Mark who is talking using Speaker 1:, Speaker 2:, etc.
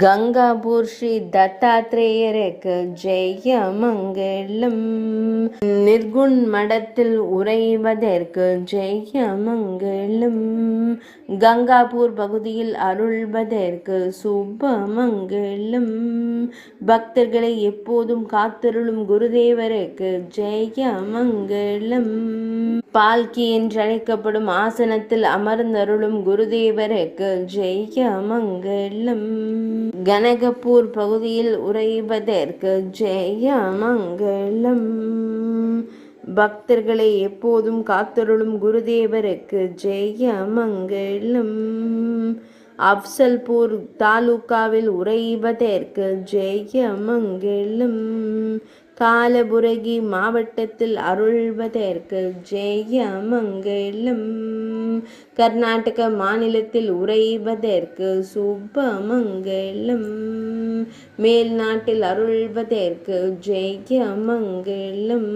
Speaker 1: கங்காபூர் ஸ்ரீ தத்தாத்ரேயருக்கு ஜெய மங்களம். நிர்குண் மடத்தில் உறைவதற்கு ஜெய மங்களம். கங்காபூர் பகுதியில் அருள்வதற்கு சுப மங்களம். பக்தர்களை எப்போதும் காத்தருளும் குருதேவருக்கு ஜெய மங்களம். பால்கி என்றழைக்கப்படும் ஆசனத்தில் அமர்ந்தருளும் குருதேவருக்கு ஜெய மங்களம். கனகபூர் பகுதியில் உறைவதற்கு ஜெய மங்களம். பக்தர்களை எப்போதும் காத்தருளும் குருதேவருக்கு ஜெய மங்களம். அப்சல்பூர் தாலுகாவில் உறைவதற்கு ஜெய மங்களம். காலபுரகி மாவட்டத்தில் அருள்வதற்கு ஜெய மங்களம். கர்நாடக மாநிலத்தில் உறைவதற்கு சுப மங்களம். மேல்நாட்டில் அருள்வதற்கு ஜெய மங்களம்.